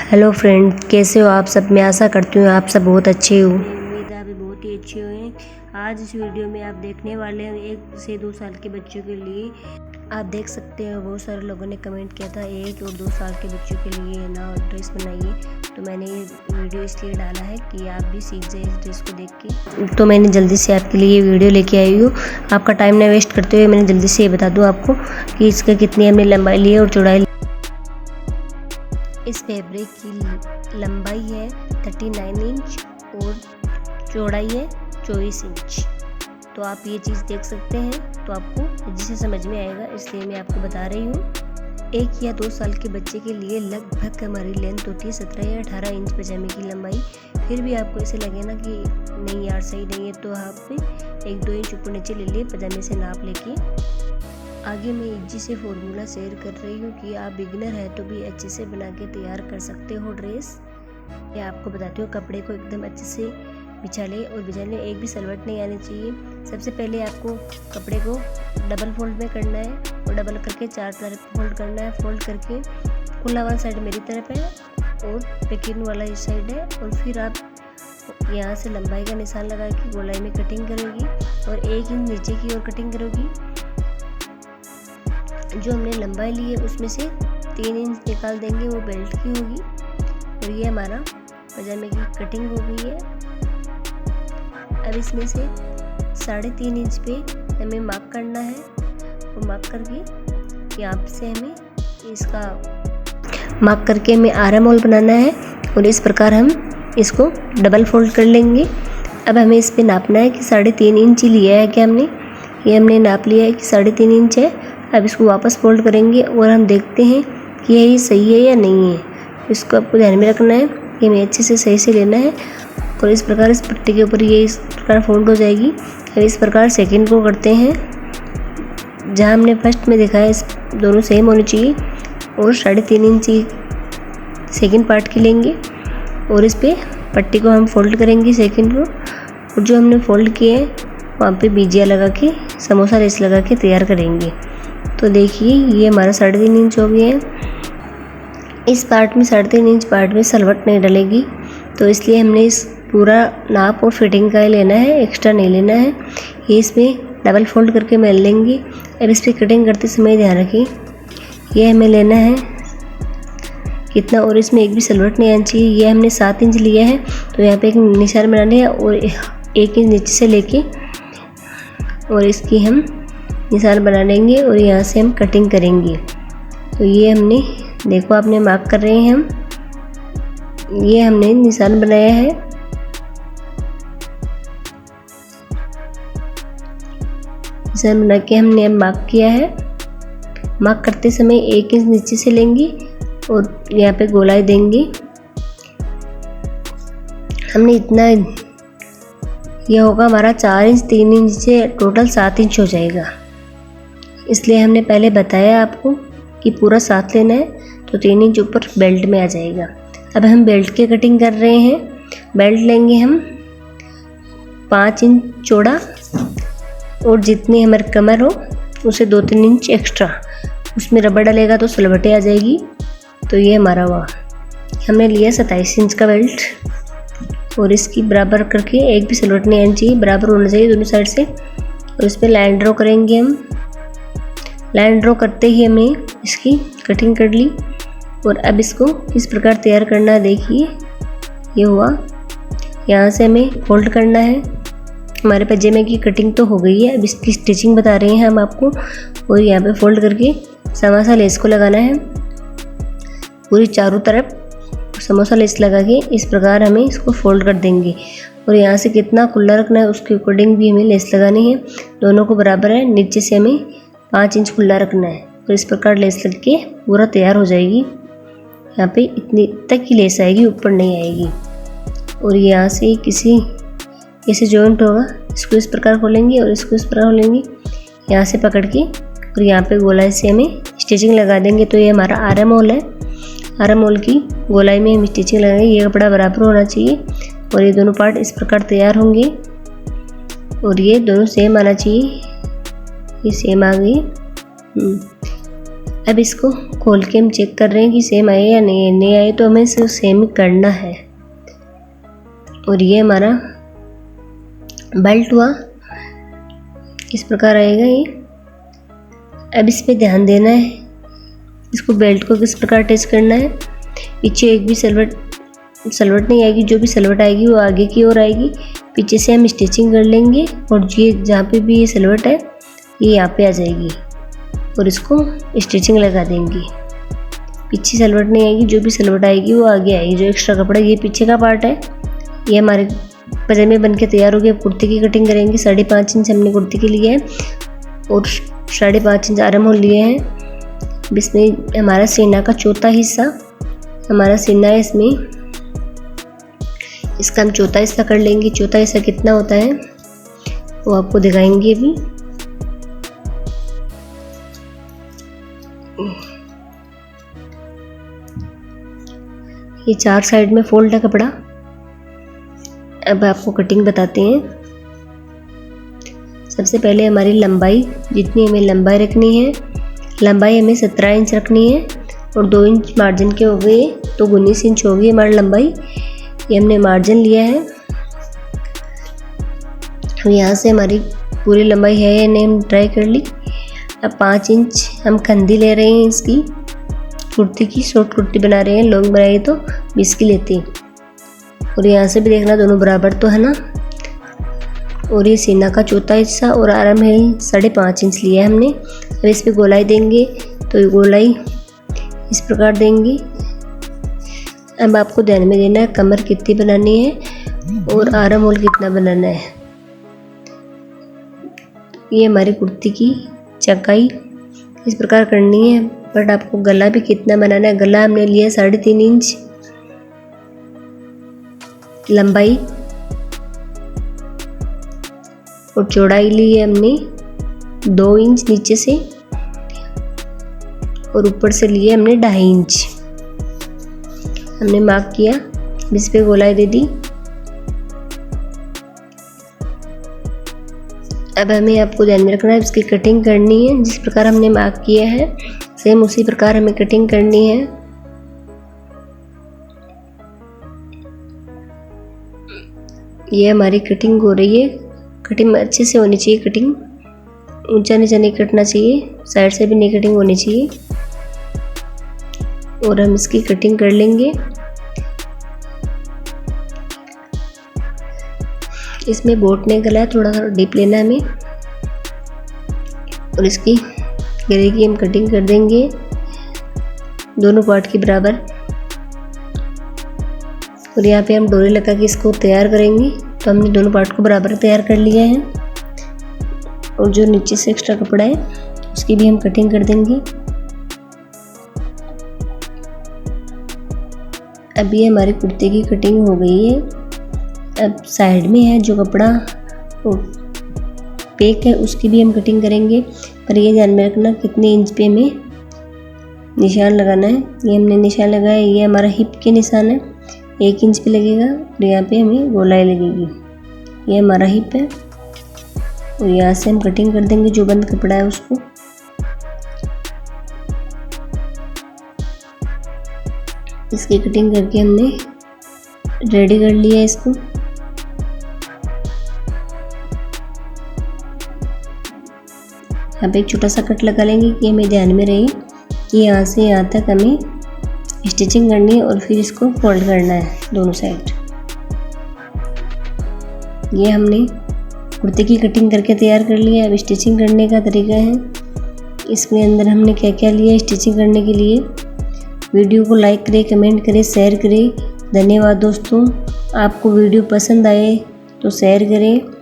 Hello friend, कैसे हो आप सब। मैं आशा करती हूँ आप सब बहुत अच्छे हो। उम्मीद है आप भी बहुत ही अच्छे हुए। आज इस वीडियो में आप देखने वाले हैं 1 से 2 साल के बच्चों के लिए। आप देख सकते हो बहुत सारे लोगों ने कमेंट किया था 1 और 2 साल के बच्चों के लिए ना ड्रेस बनाइए, तो मैंने ये वीडियो इसलिए डाला है कि आप भी सीख जाए इस ड्रेस को देख के। तो मैंने जल्दी से आपके लिए ये वीडियो लेके आई हूँ। आपका टाइम ना वेस्ट करते हुए मैंने जल्दी से ये बता दूँ आपको कि इसका कितनी हमने लंबाई ली है और चौड़ाई। इस फैब्रिक की लंबाई है 39 इंच और चौड़ाई है 24 इंच। तो आप ये चीज़ देख सकते हैं, तो आपको जिसे समझ में आएगा इसलिए मैं आपको बता रही हूँ। 1 या 2 साल के बच्चे के लिए लगभग हमारी लेंथ होती है 17 या 18 इंच पजामे की लंबाई। फिर भी आपको ऐसे लगे ना कि नहीं यार सही नहीं है, तो आप 1-2 इंच ऊपर नीचे ले लिए पजामे से नाप लेके। आगे मैं इजी से फॉर्मूला शेयर कर रही हूँ कि आप बिगिनर है तो भी अच्छे से बना के तैयार कर सकते हो ड्रेस। मैं आपको बताती हूँ, कपड़े को एकदम अच्छे से बिछा ले और बिछाने एक भी सलवट नहीं आनी चाहिए। सबसे पहले आपको कपड़े को डबल फोल्ड में करना है और डबल करके 4 तरफ फोल्ड करना है। फोल्ड करके खुला वाला साइड मेरी तरफ है और पैकिंग वाला इस साइड है, और फिर आप यहाँ से लंबाई का निशान लगा के गोलाई में कटिंग करोगी और 1 इंच नीचे की ओर कटिंग करोगी। जो हमने लंबाई ली है उसमें से 3 इंच निकाल देंगे, वो बेल्ट की होगी। और ये हमारा पजामे की कटिंग हो गई है। अब इसमें से 3.5 इंच पे हमें मार्क करना है और मार्क करके यहाँ से हमें इसका मार्क करके हमें आर्म होल बनाना है और इस प्रकार हम इसको डबल फोल्ड कर लेंगे। अब हमें इस पे नापना है कि 3.5 इंच ही लिया है क्या हमने। ये हमने नाप लिया है कि 3.5 इंच है। अब इसको वापस फोल्ड करेंगे और हम देखते हैं कि ये सही है या नहीं है। इसको आपको ध्यान में रखना है कि हमें अच्छे से सही से लेना है और इस प्रकार इस पट्टी के ऊपर ये इस प्रकार फोल्ड हो जाएगी। अब इस प्रकार सेकंड को करते हैं। जहाँ हमने फर्स्ट में देखा है इस दोनों सेम होनी चाहिए और 3.5 इंच सेकंड पार्ट की लेंगे और इस पर पट्टी को हम फोल्ड करेंगे सेकंड को, और जो हमने फोल्ड किए हैं वहाँ पे बीजिया लगा के समोसा लेस लगा के तैयार करेंगे। तो देखिए ये हमारा 3.5 इंच हो गया है। इस पार्ट में 3.5 इंच पार्ट में सलवट नहीं डलेगी, तो इसलिए हमने इस पूरा नाप और फिटिंग का ही लेना है, एक्स्ट्रा नहीं लेना है। ये इसमें डबल फोल्ड करके मेल लेंगे। अब इस पर कटिंग करते समय ध्यान रखिए ये हमें लेना है कितना, और इसमें एक भी सलवट नहीं आनी चाहिए। ये हमने 7 इंच लिया है, तो यहाँ पे एक निशान बनाने हैं और 1 इंच नीचे से लेके और इसकी हम निशान बना लेंगे और यहाँ से हम कटिंग करेंगे। तो ये हमने देखो आपने मार्क कर रहे हैं हम, ये हमने निशान बनाया है। निशान बना के हमने अब मार्क किया है। मार्क करते समय 1 इंच नीचे से लेंगे और यहाँ पे गोलाई देंगे। हमने इतना, यह होगा हमारा 4 इंच 3 इंच से टोटल 7 इंच हो जाएगा। इसलिए हमने पहले बताया आपको कि पूरा 7 लेना है, तो 3 इंच ऊपर बेल्ट में आ जाएगा। अब हम बेल्ट की कटिंग कर रहे हैं। बेल्ट लेंगे हम 5 इंच चौड़ा और जितनी हमारी कमर हो उसे 2-3 इंच एक्स्ट्रा, उसमें रबर डलेगा तो सलवटें आ जाएगी। तो ये हमारा हुआ। हमने लिया 27 इंच का बेल्ट और इसकी बराबर करके एक भी सलवट नहीं आनी चाहिए, बराबर होना चाहिए दोनों साइड से। और इस पर लाइन ड्रॉ करेंगे हम। लाइन ड्रॉ करते ही हमने इसकी कटिंग कर ली और अब इसको किस प्रकार तैयार करना है देखिए। ये हुआ, यहाँ से हमें फोल्ड करना है। हमारे पजामे की कटिंग तो हो गई है, अब इसकी स्टिचिंग बता रहे हैं हम आपको। और यहाँ पे फोल्ड करके समोसा लेस को लगाना है पूरी चारों तरफ। समोसा लेस लगा के इस प्रकार हमें इसको फोल्ड कर देंगे और यहाँ से कितना खुला रखना है उसके अकॉर्डिंग भी हमें लेस लगानी है। दोनों को बराबर है, नीचे से हमें 5 इंच खुला रखना है और इस प्रकार लेस लग के पूरा तैयार हो जाएगी। यहाँ पे इतनी तक की लेस आएगी, ऊपर नहीं आएगी। और यहाँ से किसी ऐसे जॉइंट होगा, इसको इस प्रकार खोलेंगे और इसको इस प्रकार खोलेंगे, यहाँ से पकड़ के और यहाँ पे गोलाई से हमें स्टिचिंग लगा देंगे। तो ये हमारा आर्म होल है। आर्म होल की गोलाई में हम स्टिचिंग लगाएंगे। ये कपड़ा बराबर होना चाहिए और ये दोनों पार्ट इस प्रकार तैयार होंगे और ये दोनों सेम आना चाहिए। ये सेम आ गई। अब इसको खोल के हम चेक कर रहे हैं कि सेम आए या नहीं आए, तो हमें सिर्फ सेम ही करना है। और ये हमारा बेल्ट हुआ, इस प्रकार आएगा ये। अब इस पे ध्यान देना है, इसको बेल्ट को किस प्रकार अटैच करना है। पीछे एक भी सलवट नहीं आएगी, जो भी सलवट आएगी वो आगे की ओर आएगी। पीछे से हम स्टिचिंग कर लेंगे और ये जहाँ पे भी ये सलवट है ये यहाँ पे आ जाएगी और इसको स्टिचिंग लगा देंगे। पीछे सलवट नहीं आएगी, जो भी सलवट आएगी वो आगे आएगी। जो एक्स्ट्रा कपड़ा ये पीछे का पार्ट है, ये हमारे पजामे बन के तैयार हो गए। कुर्ती की कटिंग करेंगे। 5.5 इंच हमने कुर्ती के लिए है और 5.5 इंच आर्म होल लिए हैं। इसमें हमारा सीना का चौथा हिस्सा हमारा सीना है, इसमें इसका हम चौथा हिस्सा कर लेंगे। चौथा हिस्सा कितना होता है वो आपको दिखाएंगे अभी। ये 4 साइड में फोल्ड है कपड़ा। अब आपको कटिंग बताते हैं। सबसे पहले हमारी लंबाई, जितनी हमें लंबाई रखनी है, लंबाई हमें 17 इंच रखनी है और 2 इंच मार्जिन के हो गए तो 19 इंच होगी हमारी लंबाई। ये हमने मार्जिन लिया है। यहाँ से हमारी पूरी लंबाई है या नहीं हम ट्राई कर ली। अब 5 इंच हम खंदी ले रहे हैं इसकी कुर्ती की। शॉर्ट कुर्ती बना रहे हैं, लॉन्ग बनाई तो 20 की लेते हैं। और यहाँ से भी देखना दोनों बराबर तो है ना। और ये सीना का चौथा हिस्सा और आर्म है 5.5 इंच लिया है हमने। अब इस पर गोलाई देंगे तो ये गोलाई इस प्रकार देंगे। अब आपको ध्यान में देना है कमर कितनी बनानी है और आर्म होल कितना बनाना है। ये हमारी कुर्ती की चौड़ाई इस प्रकार करनी है, बट आपको गला भी कितना बनाना है। गला हमने लिया 3.5 इंच लंबाई और चौड़ाई ली है हमने 2 इंच नीचे से और ऊपर से लिए हमने 2.5 इंच हमने मार्क किया। इस पे गोलाई दे दी। अब हमें आपको ध्यान में रखना है इसकी कटिंग करनी है। जिस प्रकार हमने मार्क किया है सेम उसी प्रकार हमें कटिंग करनी है। ये हमारी कटिंग हो रही है। कटिंग अच्छे से होनी चाहिए। कटिंग ऊंचा नीचा नहीं कटना चाहिए, साइड से भी नहीं कटिंग होनी चाहिए। और हम इसकी कटिंग कर लेंगे। इसमें बोट ने गला है, थोड़ा सा डीप लेना है हमें और इसकी गले की हम कटिंग कर देंगे दोनों पार्ट की बराबर। और यहाँ पे हम डोरी लगा के इसको तैयार करेंगे। तो हमने दोनों पार्ट को बराबर तैयार कर लिया है और जो नीचे से एक्स्ट्रा कपड़ा है उसकी भी हम कटिंग कर देंगे। अभी हमारी कुर्ते की कटिंग हो गई है। अब साइड में है जो कपड़ा पेक है उसकी भी हम कटिंग करेंगे, पर ये ध्यान में रखना कितने इंच पे हमें निशान लगाना है। ये हमने निशान लगाया, ये हमारा हिप के निशान है, 1 इंच पे लगेगा और यहाँ पे हमें गोलाई लगेगी। ये हमारा हिप है और यहाँ से हम कटिंग कर देंगे जो बंद कपड़ा है उसको। इसकी कटिंग करके हमने रेडी कर लिया इसको। यहाँ पे एक छोटा सा कट लगा लेंगे कि हमें ध्यान में रहे कि यहाँ से यहाँ तक हमें स्टिचिंग करनी है और फिर इसको फोल्ड करना है दोनों साइड। ये हमने कुर्ते की कटिंग करके तैयार कर लिया। अब स्टिचिंग करने का तरीका है। इसमें अंदर हमने क्या क्या लिया स्टिचिंग करने के लिए। वीडियो को लाइक करें, कमेंट करें, शेयर करें। धन्यवाद दोस्तों। आपको वीडियो पसंद आए तो शेयर करें।